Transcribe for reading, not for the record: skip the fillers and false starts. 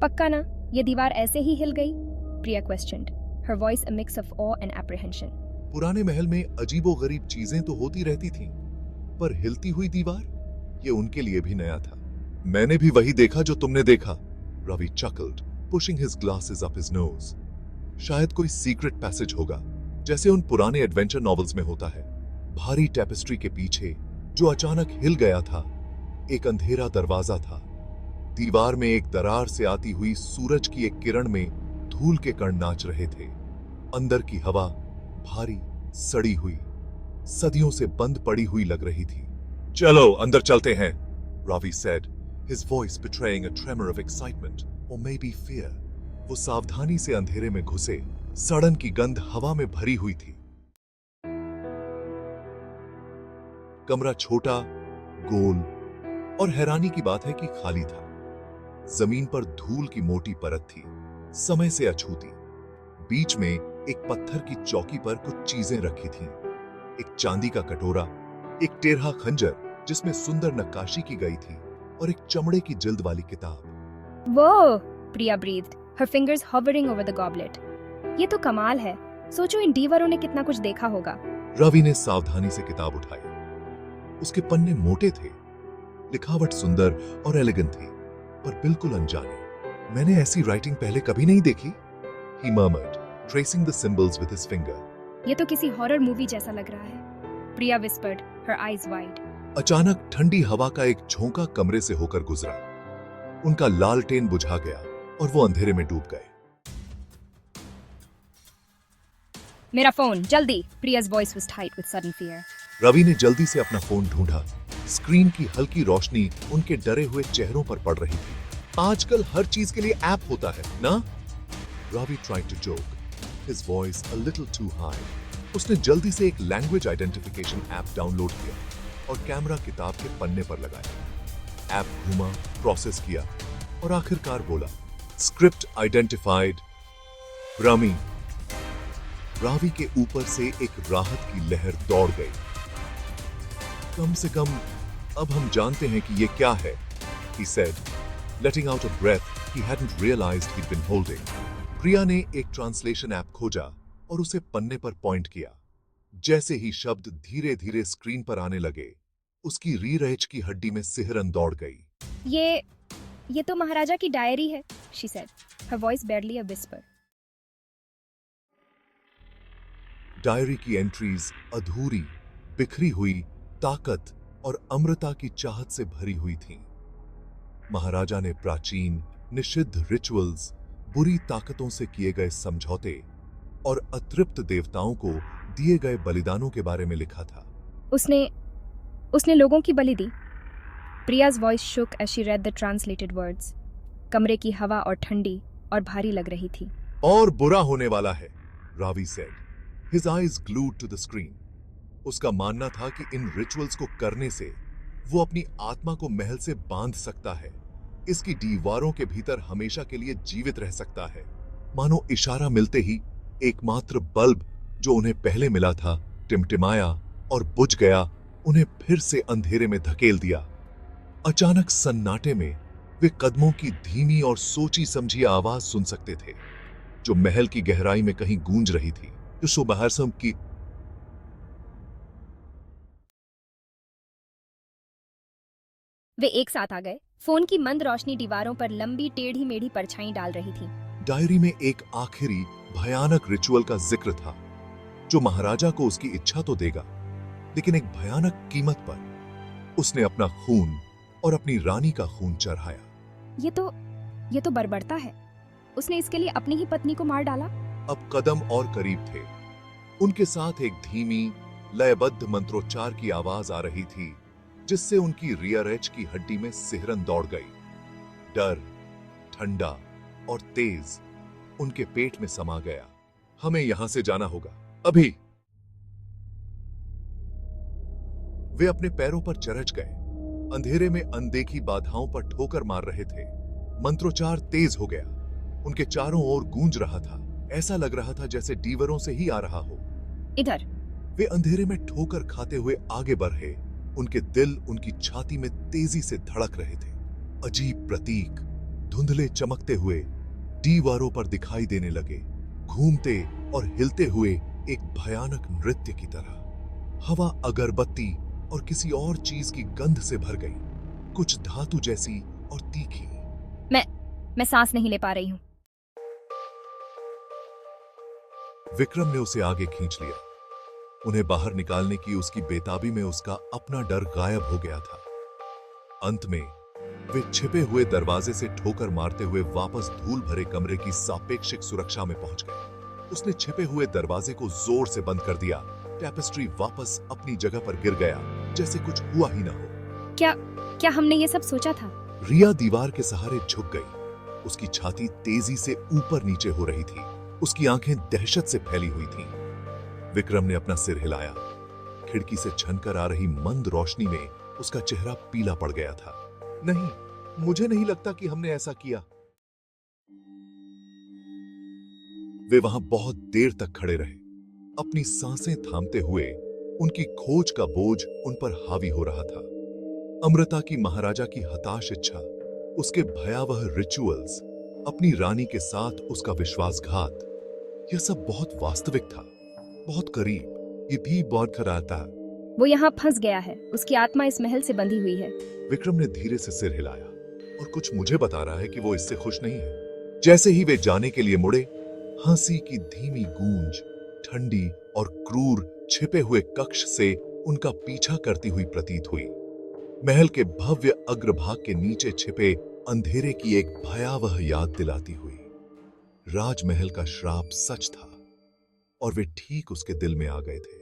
पक्का ना, ये दीवार ऐसे ही हिल गई? प्रिया questioned, her voice a mix of awe and apprehension. पुराने महल में अजीबोगरीब चीजें तो होती रहती थीं, पर हिलती हुई दीवार, ये उनके लिए भी नया था। मैंने भी वही देखा जो तुमने देखा, Ravi chuckled, pushing his glasses up his nose. शायद कोई सीक्रेट पैसेज होगा, जैसे उन पुराने एडवेंचर नॉवेल्स में होता है। भारी टेपेस्ट्री के पीछे जो अचानक हिल गया था, एक अंधेरा दरवाजा था। दीवार में एक दरार से आती हुई सूरज की एक किरण में धूल के कण नाच रहे थे। अंदर की हवा भारी, सड़ी हुई, सदियों से बंद पड़ी हुई लग रही थी। चलो अंदर चलते हैं, Ravi said, his voice betraying a tremor of excitement or maybe fear. वो सावधानी से अंधेरे में घुसे। सड़न की गंध हवा में भरी हुई थी। कमरा छोटा, गोल और हैरानी की बात है कि खाली था। जमीन पर धूल की मोटी परत थी, समय से अछूती। बीच में एक पत्थर की चौकी पर कुछ चीजें रखी थीं। एक चांदी का कटोरा, एक टेढ़ा खंजर जिसमें सुंदर नक्काशी की गई थी, और एक चमड़े की जिल्द वाली किताब। वो, प्रिया breathed, her fingers hovering over the goblet. ये तो कमाल है। सोचो इन दीवारों ने कितना कुछ देखा होगा। रवि ने सावधानी से किताब उठाई। उसके पन्ने मोटे थे, लिखावट सुंदर और एलिगेंट थी, पर बिल्कुल अनजानी। मैंने ऐसी राइटिंग पहले कभी नहीं देखी, he murmured, tracing the symbols with his finger. ये तो किसी हॉरर मूवी जैसा लग रहा है, प्रिया whispered, her eyes wide. अचानक ठंडी हवा का एक झोंका कमरे से होकर गुजरा। उनका लालटेन बुझा गया और वो अंधेरे में डूब गए। मेरा फोन, जल्दी! Priya's voice was tight with sudden fear. Ravi ने जल्दी से अपना फोन ढूंढा। स्क्रीन की हल्की रोशनी उनके डरे हुए चेहरों पर पड़ रही थी। आजकल हर चीज के लिए ऐप होता है ना? Ravi tried to joke, his voice a little too high. उसने जल्दी से एक लैंग्वेज आइडेंटिफिकेशन ऐप डाउनलोड किया और कैमरा किताब के पन्ने पर लगाया। ऐप घुमा, प्रोसेस किया और आखिरकार बोला, स्क्रिप्ट आइडेंटिफाइड, रमी। रावी के ऊपर से एक राहत की लहर दौड़ गई। कम से कम अब हम जानते हैं कि ये क्या है, he said, letting out a breath he hadn't realized he'd been holding. प्रिया ने एक ट्रांसलेशन ऐप खोजा और उसे पन्ने पर पॉइंट किया। जैसे ही शब्द धीरे धीरे स्क्रीन पर आने लगे, उसकी रीढ़ की हड्डी में सिहरन दौड़ गई। ये तो महाराजा की डायरी है, she said, her voice barely a whisper. Diary की एंट्रीज अधूरी, बिखरी हुई, ताकत और अमृता की चाहत से भरी हुई थीं। महाराजा ने प्राचीन, निषिद्ध रिचुअल्स, बुरी ताकतों से किए गए समझौते और अतृप्त देवताओं को दिए गए बलिदानों के बारे में लिखा था। उसने लोगों की बलि दी। Priya's voice shook as she read the translated words. कमरे की हवा और ठंडी और भारी लग रही थी। और बुरा होने वाला है, Ravi said, his eyes glued to the screen. उसका मानना था कि इन रिचुअल्स को करने से वो अपनी आत्मा को महल से बांध सकता है, इसकी दीवारों के भीतर हमेशा के लिए जीवित रह सकता है। मानो इशारा मिलते ही एकमात्र बल्ब जो उन्हें पहले मिला था टिमटिमाया और बुझ गया, उन्हें फिर से अंधेरे में धकेल दिया। अचानक सन्नाटे में वे कदमों की धीमी और सोची समझी आवाज सुन सकते थे, जो महल की गहराई में कहीं गूंज रही थी, जो सुबहरसम की। वे एक साथ आ गए। फोन की मंद रोशनी दीवारों पर लंबी टेढ़ी मेढ़ी परछाई डाल रही थी। डायरी में एक आखिरी भयानक रिचुअल का जिक्र था, जो महाराजा को उसकी इच्छा तो देगा, लेकिन एक भयानक कीमत पर। उसने अपना खून और अपनी रानी का खून चढ़ाया। ये तो बर्बरता है। उसने इसके लिए अपनी ही पत्नी को मार डाला। अब कदम और करीब थे। उनके साथ एक धीमी, लयबद्ध मंत्रोच्चार की आवाज आ रही थी, जिससे उनकी रियर एज की हड्डी में सिहरन दौड़ गई। डर, ठंडा और तेज उनके पेट में समा गया। हमें यहां से जाना होगा, अभी। वे अपने पैरों पर चरच गए, अंधेरे में अनदेखी बाधाओं पर ठोकर मार रहे थे। मंत्रोच्चार तेज हो गया, उनके चारों ओर गूंज रहा था। ऐसा लग रहा था जैसे डीवरों से ही आ रहा हो। इधर। वे अंधेरे में ठोकर खाते हुए आगे बढ़े। उनके दिल उनकी छाती में तेजी से धड़क रहे थे। अजीब प्रतीक, धुंधले चमकते हुए दीवारों पर दिखाई देने लगे, घूमते और हिलते हुए एक भयानक नृत्य की तरह। हवा अगरबत्ती और किसी और चीज की गंध से भर गई, कुछ धातु जैसी और तीखी। मैं सांस नहीं ले पा रही हूँ। विक्रम ने उसे आगे खींच लिया। उन्हें बाहर निकालने की उसकी बेताबी में उसका अपना डर गायब हो गया था। अंत में वे छिपे हुए दरवाजे से ठोकर मारते हुए वापस धूल भरे कमरे की सापेक्षिक सुरक्षा में पहुंच गए। उसने छिपे हुए दरवाजे को जोर से बंद कर दिया। टैपेस्ट्री वापस अपनी जगह पर गिर गया, जैसे कुछ हुआ ही ना हो। क्या हमने ये सब सोचा था? रिया दीवार के सहारे झुक गई। उसकी छाती तेजी से ऊपर नीचे हो रही थी। उसकी आंखें दहशत से फैली हुई थीं। विक्रम ने अपना सिर हिलाया। खिड़की से छनकर आ रही मंद रोशनी में उसका चेहरा पीला पड़ गया था। नहीं, मुझे नहीं लगता कि हमने ऐसा किया। वे वहां बहुत देर तक खड़े रहे, अपनी सांसें थामते हुए। उनकी खोज का बोझ उन पर हावी हो रहा था। अमृता की महाराजा की हताश इच्छा, उसके भयावह रिचुअल्स, अपनी रानी के साथ उसका विश्वासघात, यह सब बहुत वास्तविक था, बहुत करीब। ये भी बहुत खरा था। वो यहाँ फंस गया है। उसकी आत्मा इस महल से बंधी हुई है। विक्रम ने धीरे से सिर हिलाया, और कुछ मुझे बता रहा है कि वो इससे खुश नहीं है। जैसे ही वे जाने के लिए मुड़े, हंसी की धीमी गूंज ठंडी और क्रूर छिपे हुए कक्ष से उनका पीछा करती हुई प्रतीत हुई। महल के भव्य अग्रभाग के नीचे छिपे अंधेरे की एक भयावह याद दिलाती हुई। राजमहल का श्राप सच था, और वे ठीक उसके दिल में आ गए थे।